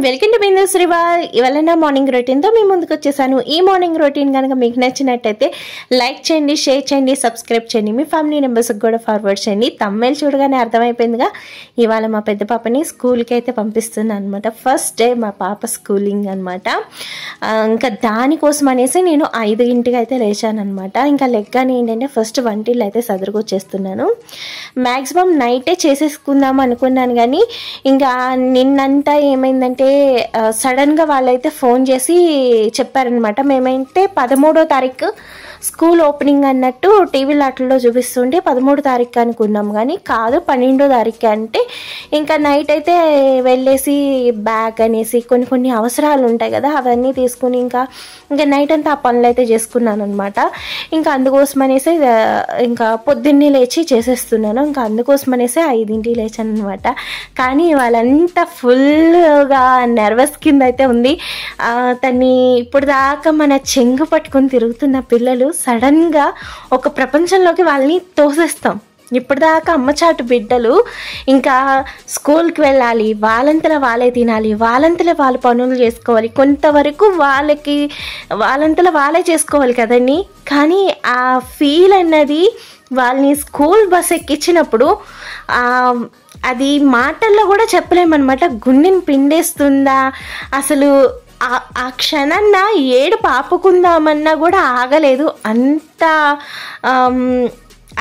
Welcome to బిందు శ్రీవాల్. ఇవాళ నా morning రొటీన్తో మీ ముందుకు వచ్చేసాను. ఈ మార్నింగ్ రొటీన్ కనుక మీకు నచ్చినట్టయితే లైక్ చేయండి, షేర్ చేయండి, సబ్స్క్రైబ్ చేయండి, మీ ఫ్యామిలీ మెంబర్స్కి కూడా ఫార్వర్డ్ చేయండి. తమ్ముళ్ళు చూడగానే అర్థమైపోయిందిగా, ఇవాళ మా పెద్ద పాపని స్కూల్కి అయితే పంపిస్తున్నాను అనమాట. ఫస్ట్ డే మా పాప స్కూలింగ్ అనమాట. ఇంకా దానికోసం అనేసి నేను 5 అయితే లేచాను అనమాట. ఇంకా లెగ్గానే ఏంటంటే ఫస్ట్ వంటిల్లు అయితే సదురుకొచ్చేస్తున్నాను. మ్యాక్సిమం నైటే చేసేసుకుందాం అనుకున్నాను, కానీ ఇంకా నిన్నంతా ఏమైందంటే సడన్గా వాళ్ళైతే ఫోన్ చేసి చెప్పారనమాట. మేమైతే 13వ తారీఖు స్కూల్ ఓపెనింగ్ అన్నట్టు టీవీలో అట్లలో చూపిస్తుంటే 13వ తారీఖు అనుకున్నాం, కానీ కాదు 12వ తారీఖు. అంటే ఇంకా నైట్ అయితే వెళ్ళేసి బ్యాగ్ అనేసి కొన్ని అవసరాలు ఉంటాయి కదా, అవన్నీ తీసుకుని ఇంకా నైట్ అంతా ఆ పనులు అయితే చేసుకున్నాను అనమాట. ఇంకా అందుకోసం అనేసి ఇంకా పొద్దున్నే లేచి చేసేస్తున్నాను. ఇంకా అందుకోసం అనేసి 5ంటికి లేచాను అనమాట. కానీ వాళ్ళంతా ఫుల్గా నర్వస్ కింద అయితే ఉంది. తన్ని ఇప్పుడు దాకా మన చెంగు పట్టుకొని తిరుగుతున్న పిల్లలు సడన్గా ఒక ప్రపంచంలోకి వాళ్ళని తోసేస్తాం. ఇప్పటిదాకా అమ్మచాటు బిడ్డలు ఇంకా స్కూల్కి వెళ్ళాలి, వాళ్ళంతలో వాళ్ళే తినాలి, వాళ్ళంతలో వాళ్ళ పనులు చేసుకోవాలి, కొంతవరకు వాళ్ళంతలో వాళ్ళే చేసుకోవాలి కదండి. కానీ ఆ ఫీల్ అన్నది వాళ్ళని స్కూల్ బస్ ఎక్కించినప్పుడు అది మాటల్లో కూడా చెప్పలేమన్నమాట. గుండెని పిండేస్తుందా అసలు. ఆ క్షణాన్న ఏడు పాపుకుందామన్నా కూడా ఆగలేదు. అంత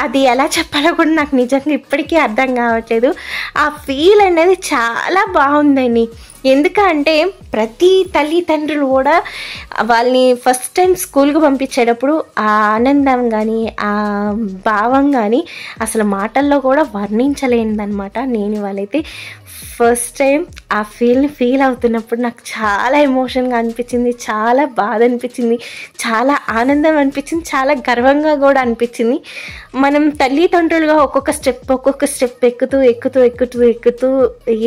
అది ఎలా చెప్పాలో కూడా నాకు నిజంగా ఇప్పటికీ అర్థం కావట్లేదు. ఆ ఫీల్ అనేది చాలా బాగుందండి. ఎందుకంటే ప్రతి తల్లిదండ్రులు కూడా వాళ్ళని ఫస్ట్ టైం స్కూల్కి పంపించేటప్పుడు ఆ ఆనందం కానీ ఆ భావం కానీ అసలు మాటల్లో కూడా వర్ణించలేనిదనమాట. నేను వాళ్ళైతే ఫస్ట్ టైం ఆ ఫీల్ అవుతున్నప్పుడు నాకు చాలా ఎమోషన్గా అనిపించింది, చాలా బాధ అనిపించింది, చాలా ఆనందం అనిపించింది, చాలా గర్వంగా కూడా అనిపించింది. మనం తల్లిదండ్రులుగా ఒక్కొక్క స్టెప్ ఎక్కుతూ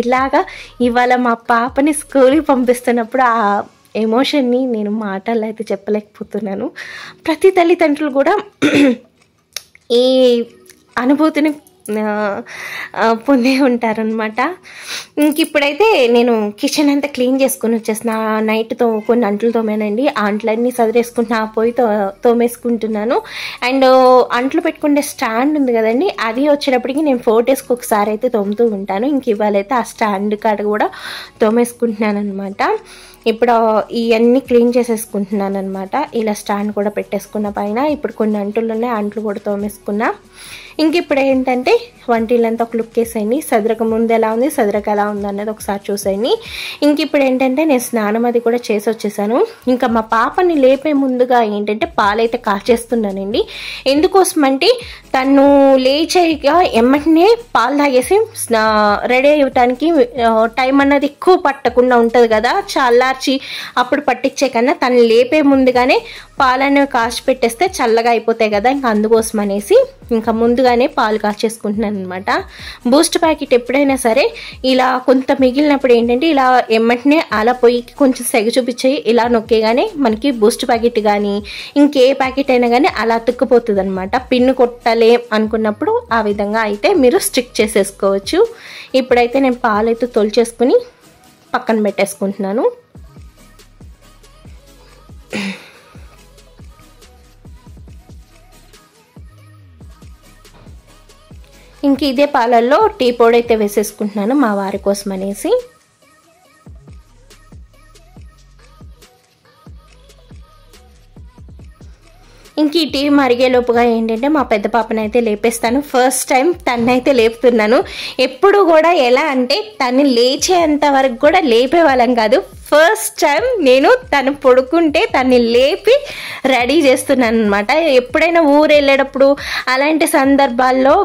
ఇలాగా ఇవాళ మా పాపని స్కూల్కి పంపిస్తున్నప్పుడు ఆ ఎమోషన్ని నేను మాటల్లో అయితే చెప్పలేకపోతున్నాను. ప్రతి తల్లిదండ్రులు కూడా ఈ అనుభూతిని పొందే ఉంటారనమాట. ఇంక ఇప్పుడైతే నేను కిచెన్ అంతా క్లీన్ చేసుకుని వచ్చేసిన. నైట్తో కొన్ని అంట్లు తోమేనండి, ఆ అంట్లన్నీ సదిరేసుకుంటున్నా, పోయి తోమేసుకుంటున్నాను. అండ్ అంట్లు పెట్టుకునే స్టాండ్ ఉంది కదండి, అది వచ్చేటప్పటికి నేను 4 డేస్కి ఒకసారి అయితే తోముతూ ఉంటాను. ఇంక ఇవాళైతే ఆ స్టాండ్ కాడ కూడా తోమేసుకుంటున్నాను అనమాట. ఇప్పుడు ఇవన్నీ క్లీన్ చేసేసుకుంటున్నాను అనమాట. ఇలా స్టాండ్ కూడా పెట్టేసుకున్న పైన ఇప్పుడు కొన్ని అంట్లు ఉన్నాయి, అంట్లు కూడా తోమేసుకున్నా. ఇంక ఇప్పుడు ఏంటంటే వంటిల్లంతా ఒక లుక్ వేసేయండి. సదరక ముందు ఎలా ఉంది, సదరక ఎలా ఉంది అన్నది ఒకసారి చూసేయండి. ఇంక ఇప్పుడు ఏంటంటే నేను స్నానం అది కూడా చేసి వచ్చేసాను. ఇంకా మా పాపని లేపే ముందుగా ఏంటంటే పాలైతే కాచేస్తున్నానండి. ఎందుకోసం అంటే తను లేచేగా ఎమ్మటనే పాలు తాగేసి రెడీ అవ్వటానికి టైం అన్నది ఎక్కువ పట్టకుండా ఉంటుంది కదా, చల్లార్చి అప్పుడు పట్టించే కన్నా తను లేపే ముందుగానే పాలనేవి కాచి పెట్టేస్తే చల్లగా అయిపోతాయి కదా. ఇంకా అందుకోసం అనేసి ఇంకా ముందుగానే పాలు కాచేసుకుంటున్నాను అనమాట. బూస్ట్ ప్యాకెట్ ఎప్పుడైనా సరే ఇలా కొంత మిగిలినప్పుడు ఏంటంటే ఇలా ఎమ్మటనే అలా పొయ్యికి కొంచెం సెగ చూపించేయి ఇలా నొక్కేగానే మనకి బూస్ట్ ప్యాకెట్ కానీ ఇంకే ప్యాకెట్ అయినా కానీ అలా అతుక్కుపోతుంది అనమాట. పిన్ను కొట్టలేం అనుకున్నప్పుడు ఆ విధంగా అయితే మీరు స్టిక్ చేసేసుకోవచ్చు. ఇప్పుడైతే నేను పాలు అయితే తొలిచేసుకుని పక్కన పెట్టేసుకుంటున్నాను. ఇంక ఇదే పాలల్లో టీ పొడి అయితే వేసేసుకుంటున్నాను మా వారి కోసం అనేసి. ఇంక ఈ టీ మరిగేలోపుగా ఏంటంటే మా పెద్ద పాపనైతే లేపేస్తాను. First time తన్నైతే లేపుతున్నాను. ఎప్పుడు కూడా ఎలా అంటే తను లేచేంత వరకు కూడా లేపేవాళ్ళం కాదు. ఫస్ట్ టైం నేను తను పడుకుంటే తన్ని లేపి రెడీ చేస్తున్నాను అనమాట. ఎప్పుడైనా ఊరు వెళ్ళేటప్పుడు అలాంటి సందర్భాల్లో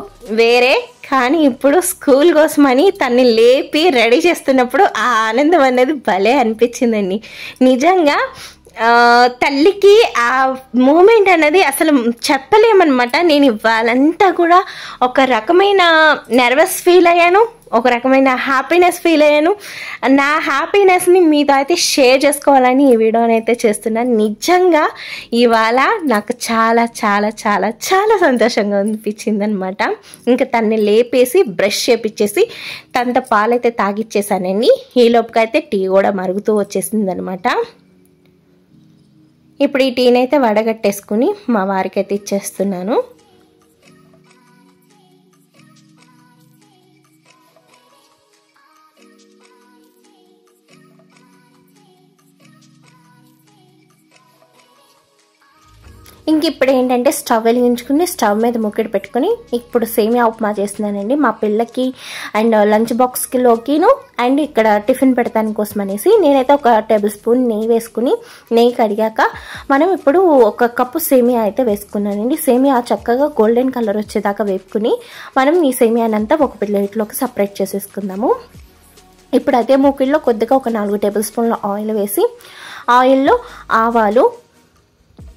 వేరే, కానీ ఇప్పుడు స్కూల్ కోసమని తన్ని లేపి రెడీ చేస్తున్నప్పుడు ఆ ఆనందం అనేది భలే అనిపించిందండి. నిజంగా తల్లికి ఆ మూమెంట్ అనేది అసలు చెప్పలేమన్నమాట. నేను ఇవ్వాలంతా కూడా ఒక రకమైన నర్వస్ ఫీల్ అయ్యాను, ఒక రకమైన హ్యాపీనెస్ ఫీల్ అయ్యాను. నా హ్యాపీనెస్ని మీతో అయితే షేర్ చేసుకోవాలని ఈ వీడియోని అయితే చేస్తున్నాను. నిజంగా ఇవాళ నాకు చాలా చాలా చాలా చాలా సంతోషంగా అనిపించింది అనమాట. ఇంకా తన్ని లేపేసి బ్రష్ చేపించేసి తనతో పాలైతే తాగిచ్చేసానండి. ఈ లోపుకి అయితే టీ కూడా మరుగుతూ వచ్చేసింది అనమాట. ఇప్పుడు ఈ టీని అయితే వడగట్టేసుకుని మా వారికి అయితే ఇచ్చేస్తున్నాను. ఇంక ఇప్పుడు ఏంటంటే స్టవ్ వెలిగించుకుని స్టవ్ మీద ముక్కడి పెట్టుకుని ఇప్పుడు సేమియా ఉప్మా చేస్తున్నానండి మా పిల్లకి అండ్ లంచ్ బాక్స్లోకిను అండ్ ఇక్కడ టిఫిన్ పెడతాను కోసం అనేసి నేనైతే ఒక టేబుల్ స్పూన్ నెయ్యి వేసుకుని నెయ్యి కడిగాక మనం ఇప్పుడు ఒక కప్పు సేమియా అయితే వేసుకున్నానండి. సేమియా చక్కగా గోల్డెన్ కలర్ వచ్చేదాకా వేపుకుని మనం ఈ సేమియానంతా ఒక ప్లేట్లోకి సపరేట్ చేసేసుకుందాము. ఇప్పుడు అదే మూకిల్లో కొద్దిగా ఒక 4 టేబుల్ స్పూన్ల ఆయిల్ వేసి ఆయిల్లో ఆవాలు,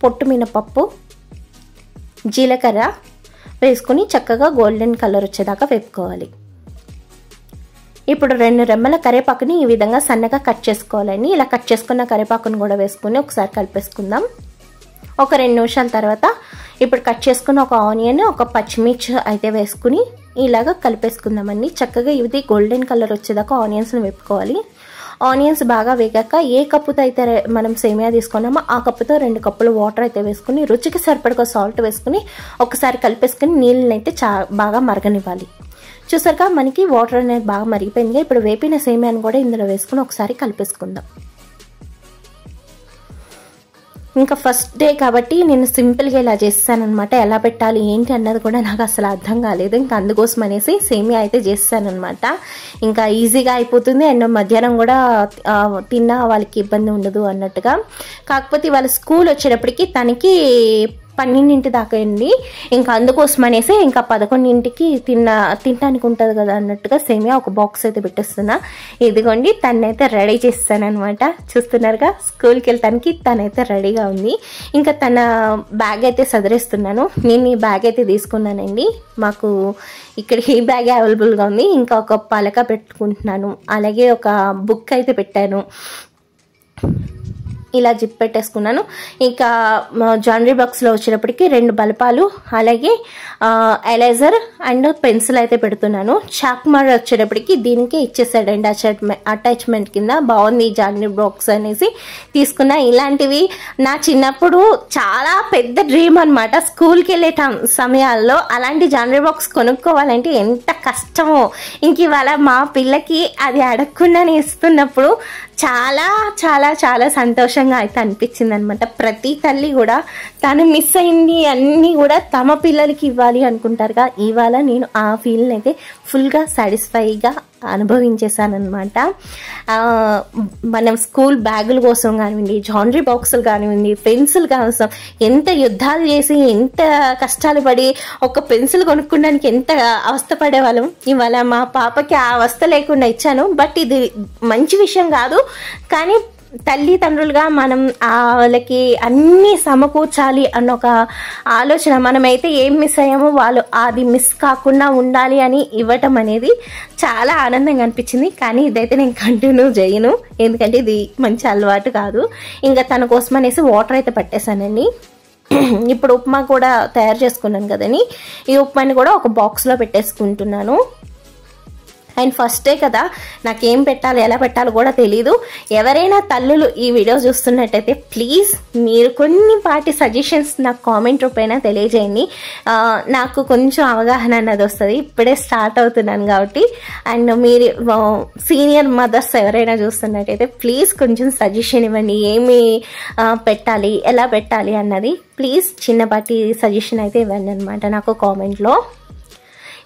పొట్టు మినపప్పు, జీలకర్ర వేసుకుని చక్కగా గోల్డెన్ కలర్ వచ్చేదాకా వేపుకోవాలి. ఇప్పుడు 2 రెమ్మల కరివేపాకుని ఈ విధంగా సన్నగా కట్ చేసుకోవాలండి. ఇలా కట్ చేసుకున్న కరివేపాకుని కూడా వేసుకుని ఒకసారి కలిపేసుకుందాం. ఒక 2 నిమిషాల తర్వాత ఇప్పుడు కట్ చేసుకున్న ఒక ఆనియన్, ఒక పచ్చిమిర్చి అయితే వేసుకుని ఇలాగా కలిపేసుకుందామండి. చక్కగా ఇది గోల్డెన్ కలర్ వచ్చేదాకా ఆనియన్స్ని వేపుకోవాలి. ఆనియన్స్ బాగా వేగాక ఏ కప్పుతో అయితే మనం సేమియా తీసుకున్నామో ఆ కప్పుతో 2 కప్పులు వాటర్ అయితే వేసుకుని రుచికి సరిపడగా సాల్ట్ వేసుకుని ఒకసారి కలిపేసుకుని నీళ్ళని అయితే బాగా మరగనివ్వాలి. చూసారుగా మనకి వాటర్ అనేది బాగా మరిగిపోయింది. ఇప్పుడు వేపిన సేమియాను కూడా ఇందులో వేసుకుని ఒకసారి కలిపేసుకుందాం. ఇంకా ఫస్ట్ డే కాబట్టి నేను సింపుల్గా ఇలా చేస్తానన్నమాట. ఎలా పెట్టాలి ఏంటి అన్నది కూడా నాకు అసలు అర్థం కాలేదు. ఇంకా అందుకోసం అనేసి సేమియా అయితే చేస్తానన్నమాట. ఇంకా ఈజీగా అయిపోతుంది అండ్ మధ్యాహ్నం కూడా తిన్నా వాళ్ళకి ఇబ్బంది ఉండదు అన్నట్టుగా. కాకపోతే వాళ్ళ స్కూల్ వచ్చేటప్పటికి తనకి 12 దాకా అండి. ఇంకా అందుకోసం అనేసి ఇంకా 11కి తినడానికి ఉంటుంది కదా అన్నట్టుగా సేమియా ఒక బాక్స్ అయితే పెట్టేస్తున్నా. ఇదిగోండి తనైతే రెడీ చేస్తానమాట. చూస్తున్నారుగా స్కూల్కి వెళ్తానికి తనైతే రెడీగా ఉంది. ఇంకా తన బ్యాగ్ అయితే సదిరేస్తున్నాను. నేను ఈ బ్యాగ్ అయితే తీసుకున్నానండి. మాకు ఇక్కడ ఈ బ్యాగ్ అవైలబుల్గా ఉంది. ఇంకా ఒక పలక పెట్టుకుంటున్నాను, అలాగే ఒక బుక్ అయితే పెట్టాను. ఇలా జిప్ పెట్టేసుకున్నాను. ఇంకా జానరీ బాక్స్లో వచ్చేటప్పటికి 2 బల్పాలు, అలాగే ఎరేజర్ అండ్ పెన్సిల్ అయితే పెడుతున్నాను. చాక్మార్ వచ్చేటప్పటికి దీనికే ఇచ్చేసాడండి అటాచ్మెంట్ కింద. బాగుంది జానరీ బాక్స్ అనేసి తీసుకున్నా. ఇలాంటివి నా చిన్నప్పుడు చాలా పెద్ద డ్రీమ్ అనమాట. స్కూల్కి వెళ్ళే సమయాల్లో అలాంటి జానరీ బాక్స్ కొనుక్కోవాలంటే ఎంత కష్టమో. ఇంక ఇవాళ మా పిల్లకి అది అడగకుండానే ఇస్తున్నప్పుడు చాలా చాలా చాలా సంతోషంగా అయితే అనిపించింది అనమాట. ప్రతి తల్లి కూడా తను మిస్ అయింది అన్నీ కూడా తమ పిల్లలకి ఇవ్వాలి అనుకుంటారుగా. ఇవాళ నేను ఆ ఫీల్ని అయితే ఫుల్గా సాటిస్ఫైగా అనుభవించేసానమాట. మనం స్కూల్ బ్యాగుల కోసం కానివ్వండి, జానరీ బాక్సులు కానివ్వండి, పెన్సిల్ కోసం ఎంత యుద్ధాలు చేసి ఎంత కష్టాలు పడి ఒక పెన్సిల్ కొనుక్కోవడానికి ఎంత అవస్థ పడేవాళ్ళం. ఇవాళ మా పాపకి ఆ అవస్థ లేకుండా ఇచ్చాను. బట్ ఇది మంచి విషయం కాదు, కానీ తల్లిదండ్రులుగా మనం వాళ్ళకి అన్నీ సమకూర్చాలి అన్న ఒక ఆలోచన. మనమైతే ఏం మిస్ అయ్యామో వాళ్ళు అది మిస్ కాకుండా ఉండాలి అని ఇవ్వటం అనేది చాలా ఆనందంగా అనిపించింది. కానీ ఇదైతే నేను కంటిన్యూ చేయను, ఎందుకంటే ఇది మంచి అలవాటు కాదు. ఇంకా తన కోసం అనేసి వాటర్ అయితే పట్టేశానండి. ఇప్పుడు ఉప్మా కూడా తయారు చేసుకున్నాను కదని ఈ ఉప్మాని కూడా ఒక బాక్స్లో పెట్టేసుకుంటున్నాను. అండ్ ఫస్ట్ డే కదా, నాకేం పెట్టాలి ఎలా పెట్టాలో కూడా తెలీదు. ఎవరైనా తల్లులు ఈ వీడియో చూస్తున్నట్టయితే ప్లీజ్ మీరు కొన్నిపాటి సజెషన్స్ నాకు కామెంట్ రూపైనా తెలియజేయండి. నాకు కొంచెం అవగాహన అన్నది వస్తుంది. ఇప్పుడే స్టార్ట్ అవుతున్నాను కాబట్టి. అండ్ మీరు సీనియర్ మదర్స్ ఎవరైనా చూస్తున్నట్టయితే ప్లీజ్ కొంచెం సజెషన్ ఇవ్వండి. ఏమి పెట్టాలి ఎలా పెట్టాలి అన్నది ప్లీజ్ చిన్నపాటి సజెషన్ అయితే ఇవ్వండి అనమాట నాకు కామెంట్లో.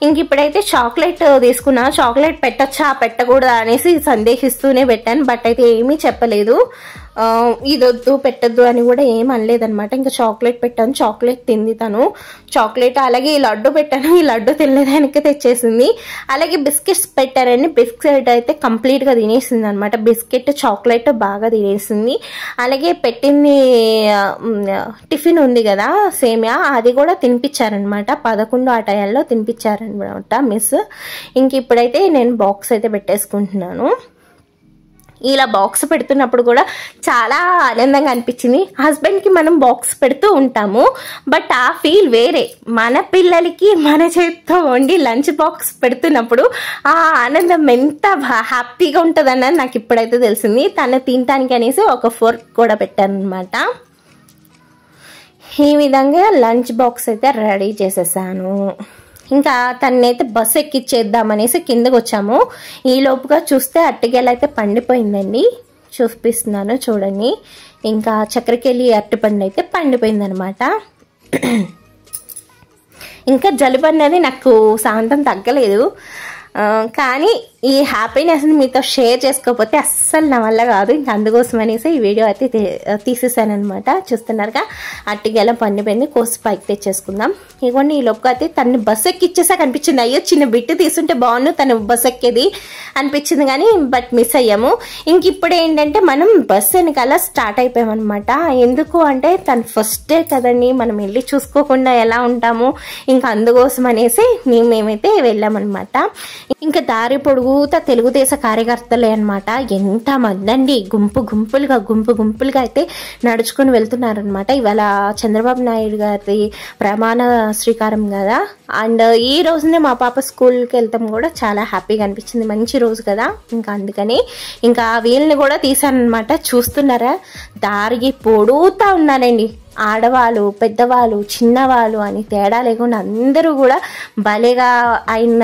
ఇంక ఇప్పుడైతే చాక్లెట్ తీసుకున్నా. చాక్లెట్ పెట్టచ్చా పెట్టకూడదా అనేసి సందేహిస్తూనే పెట్టాను. బట్ అయితే ఏమీ చెప్పలేదు. ఇదొద్దు పెట్టద్దు అని కూడా ఏం అనలేదనమాట. ఇంకా చాక్లెట్ పెట్టాను, చాక్లెట్ తింది తను. చాక్లెట్ అలాగే ఈ లడ్డు పెట్టాను, ఈ లడ్డు తినలేదానికి తెచ్చేసింది. అలాగే బిస్కెట్స్ పెట్టారండి, బిస్కెట్ అయితే కంప్లీట్గా తినేసింది అనమాట. బిస్కెట్ చాక్లెట్ బాగా తినేసింది. అలాగే పెట్టింది టిఫిన్ ఉంది కదా సేమియా, అది కూడా తినిపించారనమాట. 11 ఆ టైంలో తినిపించారనమాట మిస్. ఇంక ఇప్పుడైతే నేను బాక్స్ అయితే పెట్టేసుకుంటున్నాను. ఇలా బాక్స్ పెడుతున్నప్పుడు కూడా చాలా ఆనందంగా అనిపించింది. హస్బెండ్కి మనం బాక్స్ పెడుతూ ఉంటాము, బట్ ఆ ఫీల్ వేరే. మన పిల్లలకి మన చేతితో వండి లంచ్ బాక్స్ పెడుతున్నప్పుడు ఆ ఆనందం ఎంత హ్యాపీగా ఉంటుంది అన్నది నాకు ఇప్పుడైతే తెలిసింది. తను తినటానికి అనేసి ఒక ఫోర్క్ కూడా పెట్టాను అనమాట. ఈ విధంగా లంచ్ బాక్స్ అయితే రెడీ చేసేసాను. ఇంకా తనైతే బస్సు ఎక్కిచ్చేద్దామనేసి కిందకు వచ్చాము. ఈ లోపుగా చూస్తే అరటిగెల అయితే పండిపోయిందండి, చూపిస్తున్నాను చూడండి. ఇంకా చక్కెరకెళ్ళి అరటిపండు అయితే పండిపోయింది అనమాట. ఇంకా జలుబు అనేది నాకు శాంతం తగ్గలేదు, కానీ ఈ హ్యాపీనెస్ని మీతో షేర్ చేసుకోకపోతే అస్సలు నా వల్ల కాదు. ఇంకా అందుకోసం అనేసి ఈ వీడియో అయితే తీసేసాను అనమాట. చూస్తున్నారుగా అట్టిగెల పండిపోయింది, కోసి పైకి తెచ్చేసుకుందాం. ఇవ్వండి ఈ లోపు అయితే తను బస్సు ఎక్కిచ్చేసాక అనిపించింది, అయ్యో చిన్న బిట్టు తీసుంటే బాగుండు తను బస్సు ఎక్కేది అనిపించింది, కానీ బట్ మిస్ అయ్యాము. ఇంక ఇప్పుడు ఏంటంటే మనం బస్సు వెనకాల స్టార్ట్ అయిపోయామన్నమాట. ఎందుకు అంటే తను ఫస్ట్ డే కదండి, మనం వెళ్ళి చూసుకోకుండా ఎలా ఉంటాము. ఇంకా అందుకోసం అనేసి మేమైతే వెళ్ళామన్నమాట. ఇంకా దారి పొడుగుతా తెలుగుదేశ కార్యకర్తలే అనమాట. ఎంత మంది అండి, గుంపు గుంపులుగా అయితే నడుచుకుని వెళ్తున్నారనమాట. ఇవాళ చంద్రబాబు నాయుడు గారి ప్రమాణ శ్రీకారం కదా, అండ్ ఈ రోజునే మా పాప స్కూల్కి వెళ్తాం కూడా చాలా హ్యాపీగా అనిపించింది. మంచి రోజు కదా, ఇంకా అందుకని ఇంకా వీళ్ళని కూడా తీసానమాట. చూస్తున్నారా దారికి పొడుగుతా ఉన్నారండి, ఆడవాళ్ళు పెద్దవాళ్ళు చిన్నవాళ్ళు అని తేడా లేకుండా అందరూ కూడా భలేగా ఆయన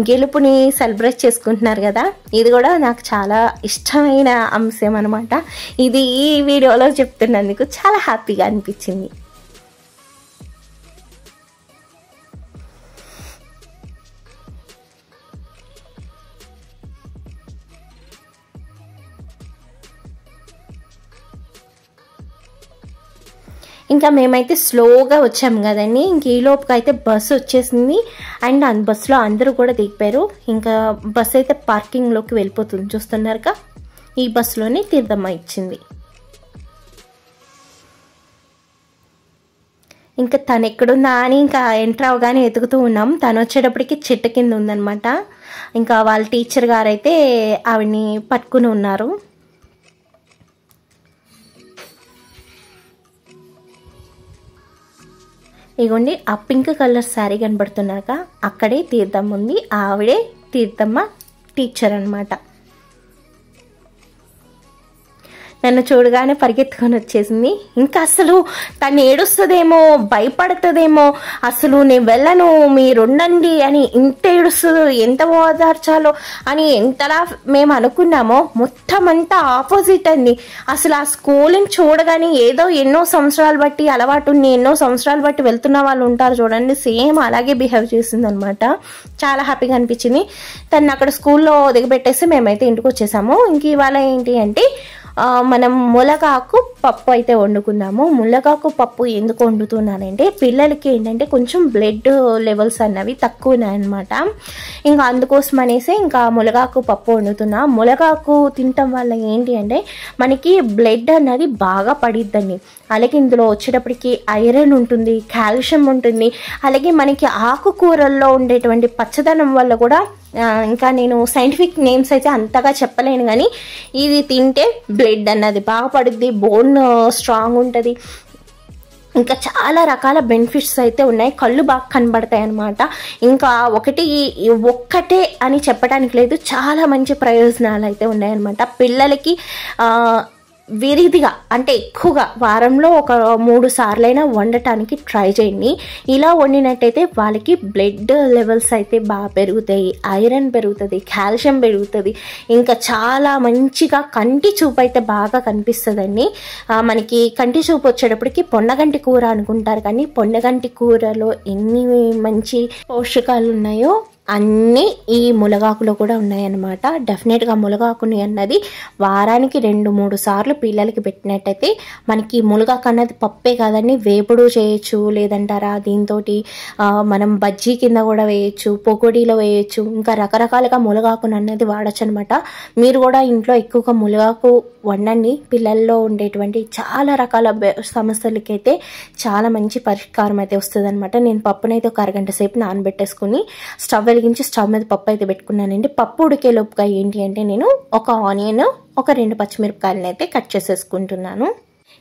గెలుపుని సెలబ్రేట్ చేసుకుంటున్నారు కదా. ఇది కూడా నాకు చాలా ఇష్టమైన అంశం అనమాట. ఇది ఈ వీడియోలో చెప్తున్నందుకు చాలా హ్యాపీగా అనిపించింది. ఇంకా మేమైతే స్లోగా వచ్చాము కదండి. ఇంక ఈ లోపుకి అయితే బస్సు వచ్చేసింది, అండ్ బస్సులో అందరూ కూడా దిగిపోయారు. ఇంకా బస్సు అయితే పార్కింగ్లోకి వెళ్ళిపోతుంది. చూస్తున్నారుగా ఈ బస్సులోనే తీర్థమ్మ ఇచ్చింది. ఇంకా తను ఎక్కడుందా అని ఇంకా ఎంటర్ అవగానే ఎతుకుతూ ఉన్నాం. తను వచ్చేటప్పటికి చెట్టు కింద ఉందనమాట. ఇంకా వాళ్ళ టీచర్ గారు అయితే ఆవిడ్ని పట్టుకుని ఉన్నారు. ఇగోండి ఆ పింక్ కలర్ శారీ కనబడుతున్నాక అక్కడే తీర్థమ్మ ఉంది, ఆవిడే తీర్థమ్మ టీచర్ అనమాట. నన్ను చూడగానే పరిగెత్తుకొని వచ్చేసింది. ఇంకా అసలు తను ఏడుస్తుందేమో, భయపడుతుందేమో, అసలు నేను వెళ్ళను మీరుండండి అని ఇంత ఏడుస్తుందో, ఎంత ఓదార్చాలో అని ఎంతలా మేము అనుకున్నామో మొత్తం అంతా ఆపోజిట్ అండి. అసలు ఆ స్కూల్ని చూడగానే ఏదో ఎన్నో సంవత్సరాలు బట్టి అలవాటు ఉంది, ఎన్నో సంవత్సరాలు బట్టి వెళ్తున్న వాళ్ళు ఉంటారు చూడండి, సేమ్ అలాగే బిహేవ్ చేసింది అనమాట. చాలా హ్యాపీగా అనిపించింది. తను అక్కడ స్కూల్లో దిగబెట్టేసి మేమైతే ఇంటికి వచ్చేసాము. ఇంక ఇవాళ ఏంటి అంటే మనం ములగాకు పప్పు అయితే వండుకున్నాము. ములగాకు పప్పు ఎందుకు వండుతున్నానంటే పిల్లలకి ఏంటంటే కొంచెం బ్లడ్ లెవెల్స్ అన్నవి తక్కువ ఉన్నాయన్నమాట. ఇంకా అందుకోసం అనేసి ఇంకా ములగాకు పప్పు వండుతున్నా. ములగాకు తినటం వల్ల ఏంటి అంటే మనకి బ్లడ్ అన్నది బాగా పడిద్దండి. అలాగే ఇందులో వచ్చేటప్పటికి ఐరన్ ఉంటుంది, కాల్షియం ఉంటుంది. అలాగే మనకి ఆకుకూరల్లో ఉండేటువంటి పచ్చదనం వల్ల కూడా, ఇంకా నేను సైంటిఫిక్ నేమ్స్ అయితే అంతగా చెప్పలేను, కానీ ఇది తింటే బ్లడ్ అన్నది బాగా పడుద్ది, బోన్ స్ట్రాంగ్ ఉంటుంది, ఇంకా చాలా రకాల బెనిఫిట్స్ అయితే ఉన్నాయి. కళ్ళు బాగా కనబడతాయి అన్నమాట. ఇంకా ఒక్కటే అని చెప్పడానికి లేదు, చాలా మంచి ప్రయోజనాలు అయితే ఉన్నాయన్నమాట. పిల్లలకి విరిదిగా అంటే ఎక్కువగా వారంలో ఒక 3 సార్లైనా వండటానికి ట్రై చేయండి. ఇలా వండినట్టయితే వాళ్ళకి బ్లడ్ లెవెల్స్ అయితే బాగా పెరుగుతాయి, ఐరన్ పెరుగుతుంది, కాల్షియం పెరుగుతుంది, ఇంకా చాలా మంచిగా కంటి చూపు అయితే బాగా కనిపిస్తుందండి. మనకి కంటి చూపు వచ్చేటప్పటికి పొన్నగంటి కూర అనుకుంటారు, కానీ పొన్నగంటి కూరలో ఎన్ని మంచి పోషకాలు ఉన్నాయో అన్నీ ఈ ములగాకులో కూడా ఉన్నాయన్నమాట. డెఫినెట్గా ములగాకుని అన్నది వారానికి 2-3 సార్లు పిల్లలకి పెట్టినట్టయితే మనకి ములగాకు అన్నది పప్పే కాదండి, వేపుడు చేయొచ్చు, లేదంటారా దీంతో మనం బజ్జీ కింద కూడా వేయచ్చు, పొకోడీలో వేయచ్చు, ఇంకా రకరకాలుగా ములగాకును అన్నది వాడచ్చు అనమాట. మీరు కూడా ఇంట్లో ఎక్కువగా ములగాకు వండండి. పిల్లల్లో ఉండేటువంటి చాలా రకాల సమస్యలకైతే చాలా మంచి పరిష్కారం అయితే వస్తుంది అనమాట. నేను పప్పునైతే ఒక అరగంట సేపు నానబెట్టేసుకుని స్టవ్ వెలిగించి స్టవ్ మీద పప్పు అయితే పెట్టుకున్నానండి. పప్పు ఉడికే లోపుగా ఏంటి అంటే నేను ఒక ఆనియన్, ఒక 2 పచ్చిమిరపకాయలను అయితే కట్ చేసేసుకుంటున్నాను.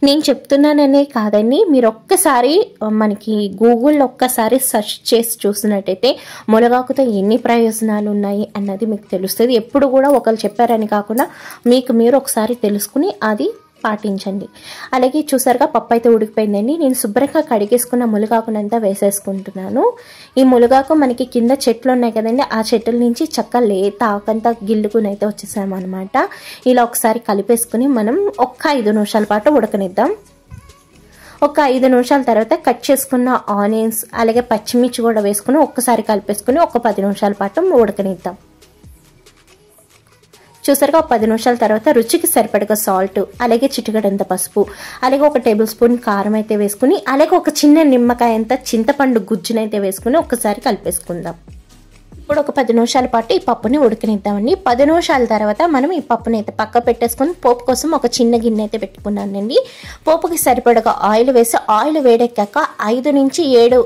నేను చెప్తున్నాననే కాదండి, మీరు ఒక్కసారి మనకి గూగుల్లో ఒక్కసారి సెర్చ్ చేసి చూసినట్టయితే ములగాకుతో ఎన్ని ప్రయోజనాలు ఉన్నాయి అన్నది మీకు తెలుస్తుంది. ఎప్పుడు కూడా ఒకరు చెప్పారని కాకుండా మీకు మీరు ఒకసారి తెలుసుకుని అది పాటించండి. అలాగే చూసారుగా పప్పు అయితే ఉడికిపోయిందండి. నేను శుభ్రంగా కడిగేసుకున్న ములగాకునంతా వేసేసుకుంటున్నాను. ఈ ములగాకు మనకి కింద చెట్లు ఉన్నాయి కదండి, ఆ చెట్ల నుంచి చక్క లేత ఆకంతా గిల్లుకుని అయితే వచ్చేసామన్నమాట. ఇలా ఒకసారి కలిపేసుకుని మనం ఒక్క 5 నిమిషాల పాటు ఉడకనిద్దాం. ఒక 5 నిమిషాల తర్వాత కట్ చేసుకున్న ఆనియన్స్ అలాగే పచ్చిమిర్చి కూడా వేసుకుని ఒక్కసారి కలిపేసుకుని ఒక 10 నిమిషాల పాటు ఉడకనిద్దాం. చూసారుగా 10 నిమిషాల తర్వాత రుచికి సరిపడగా సాల్ట్, అలాగే చిటికెడంత పసుపు, అలాగే ఒక టేబుల్ స్పూన్ కారం అయితే వేసుకుని, అలాగే ఒక చిన్న నిమ్మకాయ అంత చింతపండు గుజ్జునైతే వేసుకుని ఒక్కసారి కలిపేసుకుందాం. ఇప్పుడు ఒక 10 నిమిషాల పాటు ఈ పప్పుని ఉడకనిద్దామండి. 10 నిమిషాల తర్వాత మనం ఈ పప్పుని అయితే పక్క పెట్టేసుకొని పోపు కోసం ఒక చిన్న గిన్నె అయితే పెట్టుకున్నానండి. పోపుకి సరిపడగా ఆయిల్ వేసి ఆయిల్ వేడెక్కాక 5 నుంచి 7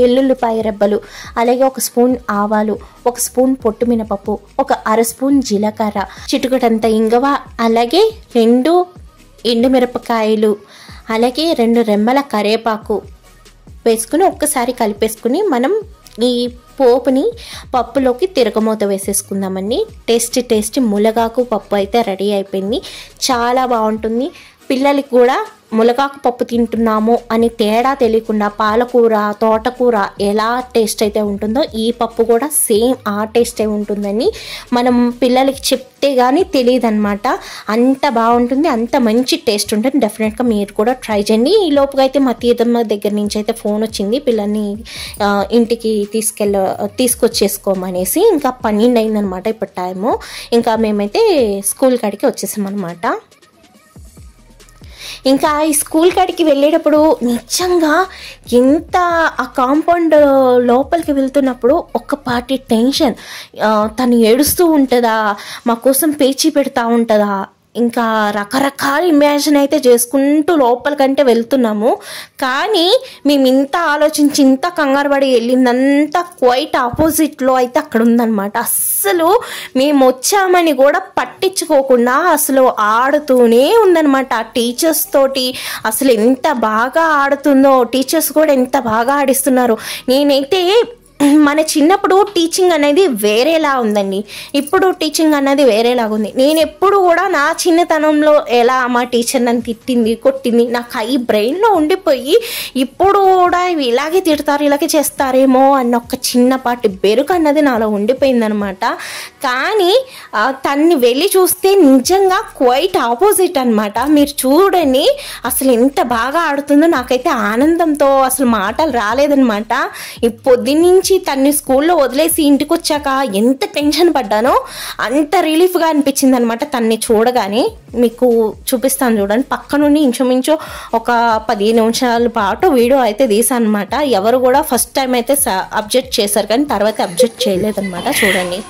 ఎల్లుల్లిపాయ రెబ్బలు, అలాగే ఒక స్పూన్ ఆవాలు, ఒక స్పూన్ పొట్టు మినపప్పు, ఒక అర స్పూన్ జీలకర్ర, చిటికెడంత ఇంగవ, అలాగే 2 ఎండుమిరపకాయలు, అలాగే 2 రెమ్మల కరివేపాకు వేసుకుని ఒక్కసారి కలిపేసుకుని మనం ఈ పోపుని పప్పులోకి తిరగమూత వేసేసుకుందామండి. టేస్టీ ములగాకు పప్పు అయితే రెడీ అయిపోయింది. చాలా బాగుంటుంది. పిల్లలకి కూడా ములగాకు పప్పు తింటున్నాము అని తేడా తెలియకుండా పాలకూర, తోటకూర ఎలా టేస్ట్ అయితే ఉంటుందో ఈ పప్పు కూడా సేమ్ ఆ టేస్టే ఉంటుందని మనం పిల్లలకి చెప్తే కానీ తెలియదు అనమాట. అంత బాగుంటుంది, అంత మంచి టేస్ట్ ఉంటుంది. డెఫినెట్గా మీరు కూడా ట్రై చేయండి. ఈ లోపుగా అయితే మా తీర్థమ్మ దగ్గర నుంచి అయితే ఫోన్ వచ్చింది, పిల్లల్ని ఇంటికి తీసుకొచ్చేసుకోమనేసి. ఇంకా 12 అయిందనమాట ఇప్పుడు టైము. ఇంకా మేమైతే స్కూల్ కాడికి వచ్చేసామన్నమాట. ఇంకా ఈ స్కూల్ కాడికి వెళ్ళేటప్పుడు నిజంగా ఎంత ఆ కాంపౌండ్ లోపలికి వెళ్తున్నప్పుడు ఒక్కపాటి టెన్షన్, తను ఏడుస్తూ ఉంటుందా, మా కోసం పేచీ పెడతా ఉంటుందా, ఇంకా రకరకాల ఇమాజిన్ అయితే చేసుకుంటూ లోపలికంటే వెళ్తున్నాము. కానీ మేము ఇంత ఆలోచించి ఇంత కంగారు పడి వెళ్ళిందంతా క్వైట్ ఆపోజిట్లో అయితే అక్కడ ఉందన్నమాట. అస్సలు మేము వచ్చామని కూడా పట్టించుకోకుండా అసలు ఆడుతూనే ఉందన్నమాట. ఆ టీచర్స్ తోటి అసలు ఎంత బాగా ఆడుతుందో, టీచర్స్ కూడా ఎంత బాగా ఆడిస్తున్నారు. నేనైతే మన చిన్నప్పుడు టీచింగ్ అనేది వేరేలా ఉందండి, ఇప్పుడు టీచింగ్ అనేది వేరేలాగా ఉంది. నేను ఎప్పుడు కూడా నా చిన్నతనంలో ఎలా మా టీచర్ నన్ను తిట్టింది, కొట్టింది నాకు ఈ బ్రెయిన్లో ఉండిపోయి ఇప్పుడు కూడా ఇలాగే తిడతారు, ఇలాగే చేస్తారేమో అన్న ఒక చిన్నపాటి బెరుకు అన్నది నాలో ఉండిపోయిందనమాట. కానీ తన్ని వెళ్ళి చూస్తే నిజంగా క్వైట్ ఆపోజిట్ అనమాట. మీరు చూడండి అసలు ఎంత బాగా ఆడుతుందో. నాకైతే ఆనందంతో అసలు మాటలు రాలేదనమాట. ఈ పొద్దున్నీ తన్ని స్కూల్లో వదిలేసి ఇంటికి వచ్చాక ఎంత టెన్షన్ పడ్డానో అంత రిలీఫ్గా అనిపించింది అనమాట. తన్ని చూడగానే మీకు చూపిస్తాను చూడండి. పక్క నుండి ఇంచుమించు ఒక 15 నిమిషాల పాటు వీడియో అయితే తీసాను అనమాట. ఎవరు కూడా ఫస్ట్ టైం అయితే అబ్జెక్ట్ చేశారు, కానీ తర్వాత అబ్జెక్ట్ చేయలేదన్నమాట. చూడండి.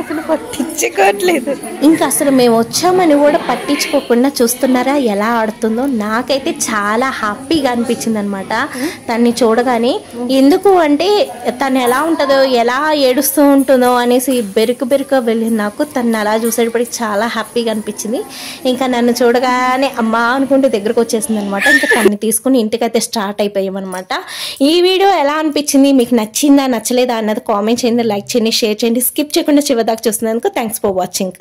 అసలు పట్టించుకోవట్లేదు. ఇంకా అసలు మేము వచ్చామని కూడా పట్టించుకోకుండా చూస్తున్నారా ఎలా ఆడుతుందో. నాకైతే చాలా హ్యాపీగా అనిపించింది అనమాట తన్ని చూడగానే. ఎందుకు అంటే తను ఎలా ఉంటుందో, ఎలా ఏడుస్తూ ఉంటుందో అనేసి బెరుకు వెళ్ళింది నాకు. తను అలా చూసేటప్పటికి చాలా హ్యాపీగా అనిపించింది. ఇంకా నన్ను చూడగానే అమ్మా అనుకుంటే దగ్గరకు వచ్చేసింది అనమాట. ఇంకా తన్ని తీసుకుని ఇంటికైతే స్టార్ట్ అయిపోయామన్నమాట. ఈ వీడియో ఎలా అనిపించింది, మీకు నచ్చిందా నచ్చలేదా అన్నది కామెంట్ చేయండి, లైక్ చేయండి, షేర్ చేయండి. స్కిప్ చేయకుండా చివరిదాకా చూస్తున్నందుకు థ్యాంక్స్ ఫర్ వాచింగ్.